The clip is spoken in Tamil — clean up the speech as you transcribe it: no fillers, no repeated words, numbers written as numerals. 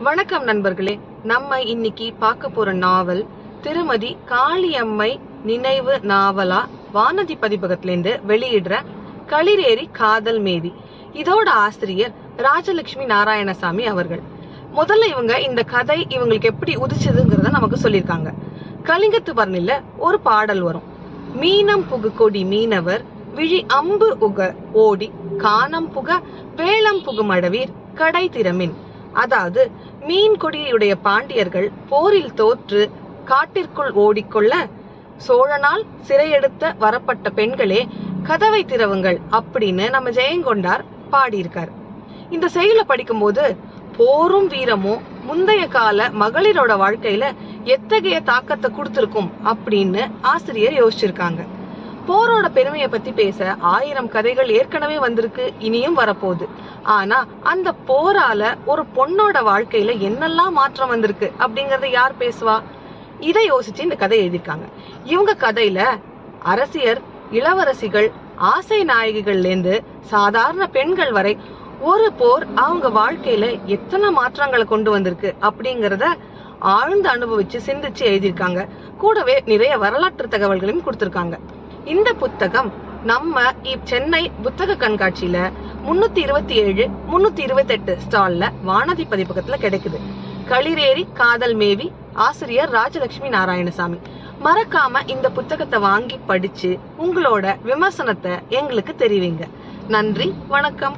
வணக்கம் நண்பர்களே. நம்ம இன்னைக்கு பார்க்க போற நாவல் திருமதி காளியம்மை நினைவு நாவலா வானதி பதிப்பகத்திலிருந்து வெளியிடுற களிரேறி காதல் மேவி. இதோட ஆசிரியர் ராஜலட்சுமி நாராயணசாமி அவர்கள். முதல்ல இவங்க இந்த கதை இவங்களுக்கு எப்படி உதிச்சதுங்கிறத நமக்கு சொல்லியிருக்காங்க. கலிங்கத்து பரணில ஒரு பாடல் வரும். மீனம் புகு கொடி மீனவர் விழி அம்பு உக ஓடி காணம் புக வேளம் புகு மடவீர் கடை திறமின். அதாவது மீன் கொடியுடைய பாண்டியர்கள் போரில் தோற்று காட்டிற்குள் ஓடிக்கொள்ள சோழனால் சிறையெடுத்த வரப்பட்ட பெண்களே கதவை திறவுங்கள் அப்படின்னு நம்ம ஜெயங்கொண்டார் பாடியிருக்காரு. இந்த செயலை படிக்கும் போது போரும் வீரமும் முந்தைய கால மகளிரோட வாழ்க்கையில எத்தகைய தாக்கத்தை கொடுத்திருக்கும் அப்படின்னு ஆசிரியர் யோசிச்சிருக்காங்க. போரோட பெருமையை பத்தி பேச 1000 கதைகள் ஏற்கனவே வந்திருக்கு, இனியும் வரப்போகுது. ஆனா அந்த போரால ஒரு பொண்ணோட வாழ்க்கையில என்னெல்லாம் மாற்றம் வந்திருக்கு அப்படிங்கறத யார் பேசுவா? இதை யோசிச்சு இந்த கதை எழுதியிருக்காங்க. இவங்க கதையில அரசியர், இளவரசிகள், ஆசை நாயகிகள்ல இருந்து சாதாரண பெண்கள் வரை ஒரு போர் அவங்க வாழ்க்கையில எத்தனை மாற்றங்களை கொண்டு வந்திருக்கு அப்படிங்கறத ஆழ்ந்து அனுபவிச்சு சிந்திச்சு எழுதியிருக்காங்க. கூடவே நிறைய வரலாற்று தகவல்களையும் கொடுத்திருக்காங்க. இந்த புத்தகம் நம்ம சென்னை புத்தக கண்காட்சியில 327, 328 ஸ்டால்ல வானதி பதிப்பகத்துல கிடைக்குது. களிரேறி காதல் மேவி, ஆசிரியர் ராஜலட்சுமி நாராயணசாமி. மறக்காம இந்த புத்தகத்தை வாங்கி படிச்சு உங்களோட விமர்சனத்தை எங்களுக்கு தெரிவிங்க. நன்றி, வணக்கம்.